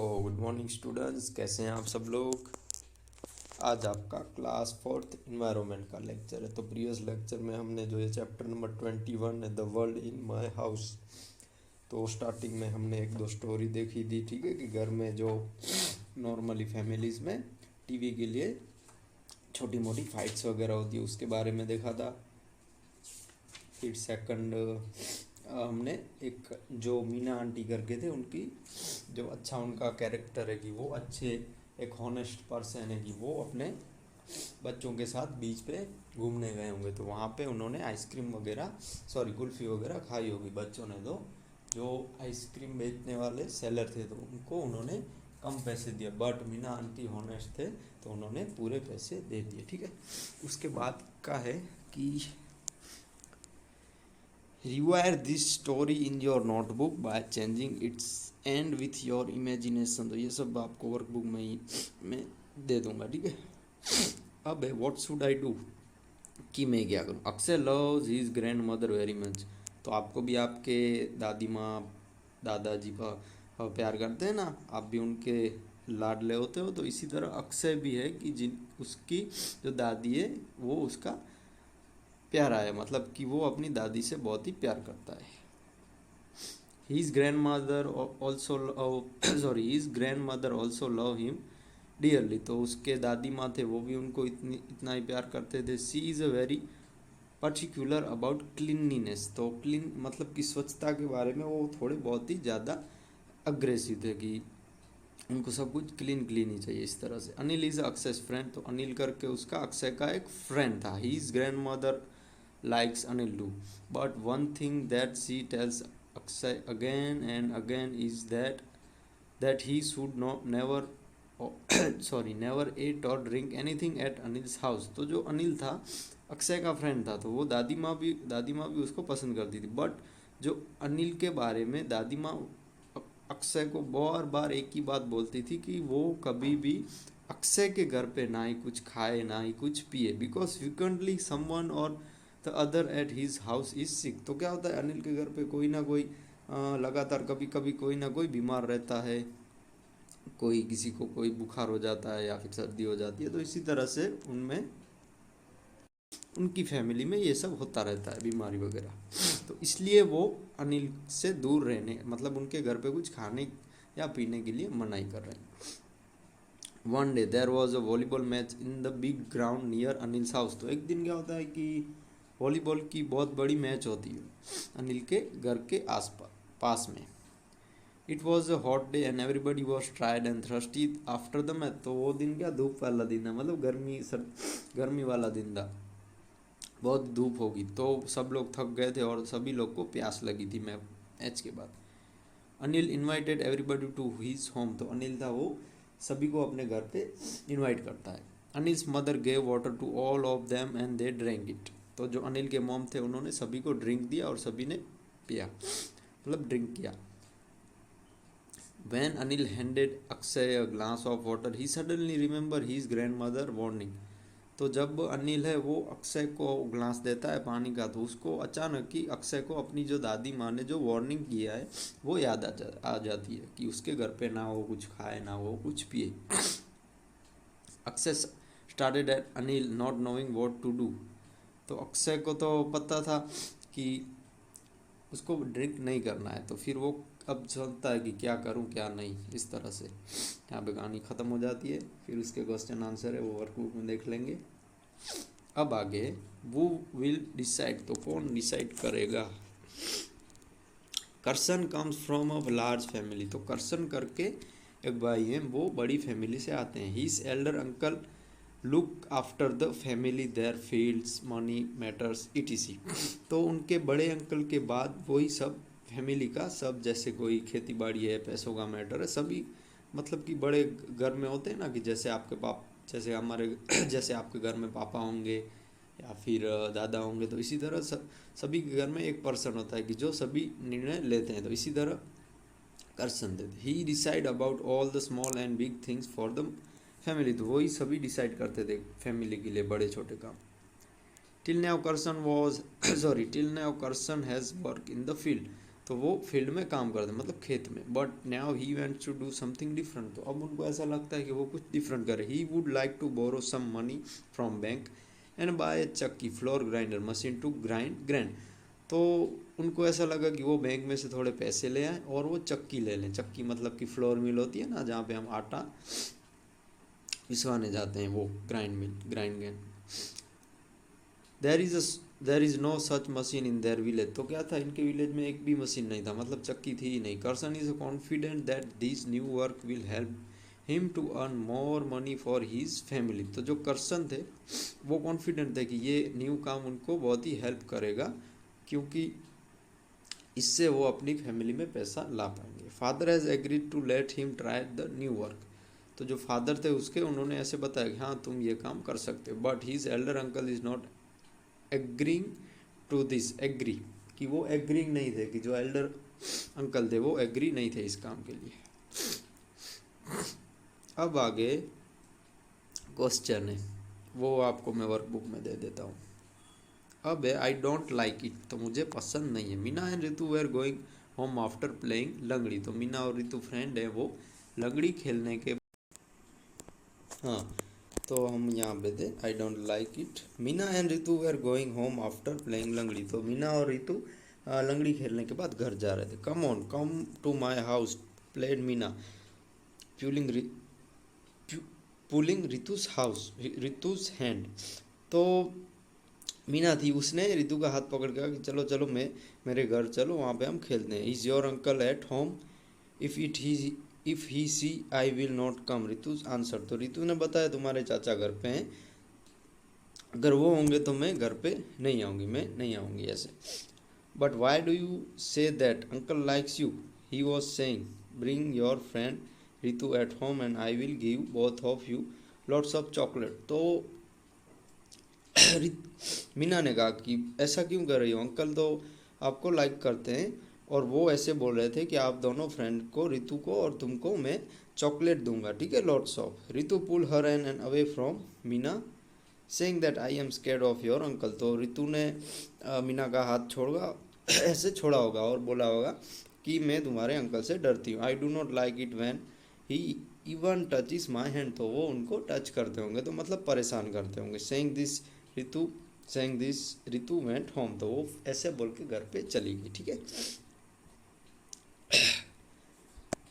Good morning students, कैसे हैं आप सब लोग। आज आपका क्लास फोर्थ इन्वायरमेंट का लेक्चर है। तो प्रीवियस लेक्चर में हमने जो ये चैप्टर नंबर 21 है the world in my house, तो स्टार्टिंग में हमने एक दो स्टोरी देखी थी, ठीक है, कि घर में जो नॉर्मली फैमिलीज़ में टीवी के लिए छोटी मोटी फाइट्स वगैरह होती है उसके बारे में देखा था। फिर सेकंड हमने एक जो मीना आंटी करके थे उनकी जो अच्छा उनका कैरेक्टर है कि वो अच्छे एक हॉनेस्ट पर्सन है कि वो अपने बच्चों के साथ बीच पे घूमने गए होंगे, तो वहाँ पे उन्होंने आइसक्रीम वगैरह कुल्फ़ी वगैरह खाई होगी बच्चों ने। तो जो आइसक्रीम बेचने वाले सेलर थे तो उनको उन्होंने कम पैसे दिए, बट मीना आंटी हॉनेस्ट थे तो उन्होंने पूरे पैसे दे दिए, ठीक है। उसके बाद का है कि rewire this story in your notebook by changing it's and with your imagination. तो ये सब आपको वर्कबुक में ही मैं दे दूंगा, ठीक है। अब है व्हाट शुड आई डू, कि मैं क्या करूँ। Akshay loves his grand mother very much. तो आपको भी आपके दादी माँ दादाजी का प्यार करते हैं ना, आप भी उनके लाडले होते हो। तो इसी तरह अक्षय भी है कि जिन उसकी जो दादी है वो उसका प्यारा है, मतलब कि वो अपनी दादी से बहुत ही प्यार करता है। His grandmother also his grandmother also love him dearly। तो उसके दादी माँ थे वो भी उनको इतना ही प्यार करते थे। She is a very particular about cleanliness. तो क्लीन मतलब कि स्वच्छता के बारे में वो थोड़े बहुत ही ज़्यादा अग्रेसिव थे कि उनको सब कुछ क्लीन क्लीन ही चाहिए, इस तरह से। Anil is Akshay friend. तो अनिल करके उसका अक्षय का एक फ्रेंड था। His grandmother likes Anil too. But one thing that she tells Akshay again and again is that he should never never eat or drink anything at Anil's house। तो जो अनिल था अक्षय का फ्रेंड था, तो वो दादी माँ भी उसको पसंद करती थी। बट जो अनिल के बारे में दादी माँ अक्षय को बार बार एक ही बात बोलती थी कि वो कभी भी अक्षय के घर पे ना ही कुछ खाए ना ही कुछ पिए, बिकॉज फ्रिक्वेंटली समवन और the other at his house is sick. तो क्या होता है, अनिल के घर पे कोई ना कोई लगातार कभी कभी कोई ना कोई बीमार रहता है, कोई किसी को कोई बुखार हो जाता है या फिर सर्दी हो जाती है। तो इसी तरह से उनमें उनकी फैमिली में ये सब होता रहता है, बीमारी वगैरह। तो इसलिए वो अनिल से दूर रहने, मतलब उनके घर पे कुछ खाने या पीने के लिए मनाही कर रहे हैं। One day there was a volleyball match in the big ground near Anil's house. तो एक दिन क्या होता है कि वॉलीबॉल की बहुत बड़ी मैच होती है अनिल के घर के पास में। It was a hot day and everybody was tired and thirsty after the match. तो वो दिन क्या धूप वाला दिन है, मतलब गर्मी वाला दिन था, बहुत धूप होगी, तो सब लोग थक गए थे और सभी लोग को प्यास लगी थी मैच के बाद। Anil invited everybody to his home. तो अनिल था वो सभी को अपने घर पे इनवाइट करता है। Anil's mother gave water to all of them and they drink it. तो जो अनिल के मॉम थे उन्होंने सभी को ड्रिंक दिया और सभी ने पिया, मतलब ड्रिंक किया। When Anil handed Akshay a glass of water, he suddenly remembered his grandmother warning। तो जब अनिल है वो अक्षय को ग्लास देता है पानी का, तो उसको अचानक ही अक्षय को अपनी जो दादी माँ ने जो वार्निंग किया है वो याद आ जाती है कि उसके घर पे ना वो कुछ खाए ना वो कुछ पिए। Akshay started at Anil not knowing what to do. तो अक्षय को तो पता था कि उसको ड्रिंक नहीं करना है, तो फिर वो अब सोचता है कि क्या करूं क्या नहीं, इस तरह से। यहाँ पे कहानी ख़त्म हो जाती है। फिर उसके क्वेश्चन आंसर है वो वर्कबुक में देख लेंगे। अब आगे वो विल डिसाइड। तो कौन डिसाइड करेगा। Karsan comes from a large family. तो करसन करके एक भाई हैं, वो बड़ी फैमिली से आते हैं। His Elder uncle look after the family there fields money matters etc.. तो उनके बड़े अंकल के बाद वही सब फैमिली का सब, जैसे कोई खेती बाड़ी है, पैसों का मैटर है, सभी मतलब कि बड़े घर में होते हैं ना, कि जैसे आपके जैसे हमारे जैसे आपके घर में पापा होंगे या फिर दादा होंगे, तो इसी तरह सभी के घर में एक पर्सन होता है कि जो सभी निर्णय लेते हैं। तो इसी तरह करसन थे। He decide about all the small and big things for the family. तो वही सभी डिसाइड करते थे फैमिली के लिए बड़े छोटे काम। Till now Karsan has work in the field. तो वो फील्ड में काम करते हैं, मतलब खेत में। But now he wants to do something different, तो अब उनको ऐसा लगता है कि वो कुछ डिफरेंट करे। He would like to borrow some money from bank and buy a chakki flour grinder machine to grind grand. तो उनको ऐसा लगा कि वो बैंक में से थोड़े पैसे ले आए और वो चक्की ले लें। चक्की मतलब कि फ्लोर मिल होती है ना, जहाँ पे हम आटा पिसवाने जाते हैं, वो grind mill, grind grand. There is no such machine in their village. तो क्या था, इनके विलेज में एक भी मशीन नहीं था, मतलब चक्की थी ही नहीं। Karsan is confident that this new work will help him to earn more money for his family. तो जो कर्सन थे वो कॉन्फिडेंट थे कि ये न्यू काम उनको बहुत ही हेल्प करेगा, क्योंकि इससे वो अपनी फैमिली में पैसा ला पाएंगे। Father has agreed to let him try the new work. तो जो फादर थे उसके, उन्होंने ऐसे बताया कि हाँ तुम ये काम कर सकते हो। But his elder uncle is not agreeing to this, agree, कि वो एग्रीइंग नहीं थे, कि जो एल्डर अंकल थे वो एग्री नहीं थे इस काम के लिए। अब आगे क्वेश्चन है, वो आपको मैं वर्कबुक में दे देता हूँ। अब है आई डोंट लाइक इट, तो मुझे पसंद नहीं है। Meena and Ritu were going home after playing langdi. तो मीना और रितु फ्रेंड है, वो लंगड़ी खेलने के, हाँ तो हम यहाँ पे थे I don't like it. Meena and Ritu were going home after playing langdi. तो मीना और रितु लंगड़ी खेलने के बाद घर जा रहे थे। Come on come to my house played Meena pulling pulling Ritu's house Ritu's hand. तो मीना थी, उसने रितु का हाथ पकड़ के कहा कि चलो चलो मेरे घर चलो, वहाँ पे हम खेलते हैं। Is your uncle at home if he see I will not come, Ritu answer. तो रितु ने बताया तुम्हारे चाचा घर पे हैं, अगर वो होंगे तो मैं घर पे नहीं आऊँगी, मैं नहीं आऊँगी ऐसे। But why do you say that, uncle likes you, he was saying bring your friend Ritu at home and I will give both of you lots of chocolate. तो मीना ने कहा कि ऐसा क्यों कर रही हो, अंकल तो आपको लाइक करते हैं, और वो ऐसे बोल रहे थे कि आप दोनों फ्रेंड को, रितु को और तुमको मैं चॉकलेट दूंगा, ठीक है, lots of. Ritu pull her hand away from Meena saying that I am scared of your uncle. तो रितु ने मीना का हाथ छोड़ा, ऐसे छोड़ा होगा और बोला होगा कि मैं तुम्हारे अंकल से डरती हूँ। I do not like it when he even touch is my hand. तो वो उनको टच करते होंगे, तो मतलब परेशान करते होंगे। Saying this Ritu went home. तो वो ऐसे बोल के घर पे चली गई, ठीक है।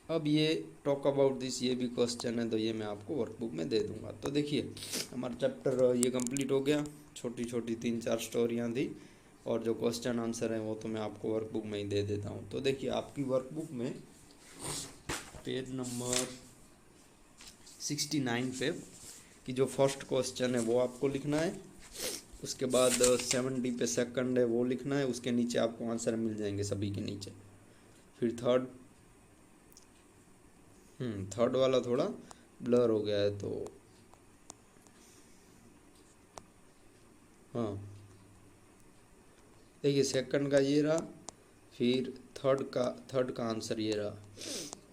अब ये टॉक अबाउट दिस, ये भी क्वेश्चन है, तो ये मैं आपको वर्कबुक में दे दूंगा। तो देखिए हमारा चैप्टर ये कंप्लीट हो गया। छोटी छोटी 3-4 स्टोरियाँ थी, और जो क्वेश्चन आंसर हैं वो तो मैं आपको वर्कबुक में ही दे देता हूँ। तो देखिए आपकी वर्कबुक में पेज नंबर 69 पे कि जो फर्स्ट क्वेश्चन है वो आपको लिखना है, उसके बाद 70 पे सेकंड है वो लिखना है, उसके नीचे आपको आंसर मिल जाएंगे सभी के नीचे। फिर थर्ड वाला थोड़ा ब्लर हो गया है, तो हाँ देखिए सेकंड का ये रहा, फिर थर्ड का आंसर ये रहा,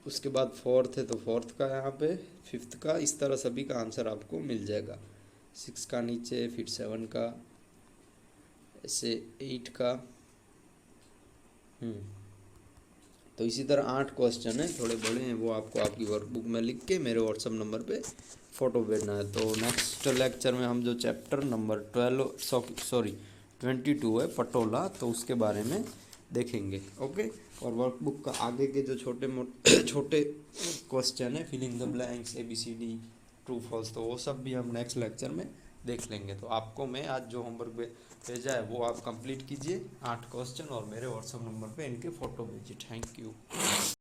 उसके बाद फोर्थ है तो फोर्थ का यहाँ पे, फिफ्थ का, इस तरह सभी का आंसर आपको मिल जाएगा। 6 का नीचे, फिर 7 का, ऐसे 8 का। तो इसी तरह 8 क्वेश्चन है, थोड़े बड़े हैं, वो आपको आपकी वर्कबुक में लिख के मेरे व्हाट्सअप नंबर पे फ़ोटो भेजना है। तो नेक्स्ट लेक्चर में हम जो चैप्टर नंबर 22 है पटोला, तो उसके बारे में देखेंगे। ओके, और वर्कबुक का आगे के जो छोटे क्वेश्चन है, filling the blanks, ABCD, true false, तो वो सब भी हम नेक्स्ट लेक्चर में देख लेंगे। तो आपको मैं आज जो होमवर्क भेजा है वो आप कंप्लीट कीजिए, 8 क्वेश्चन, और मेरे व्हाट्सअप नंबर पे इनके फ़ोटो भेजिए। Thank you.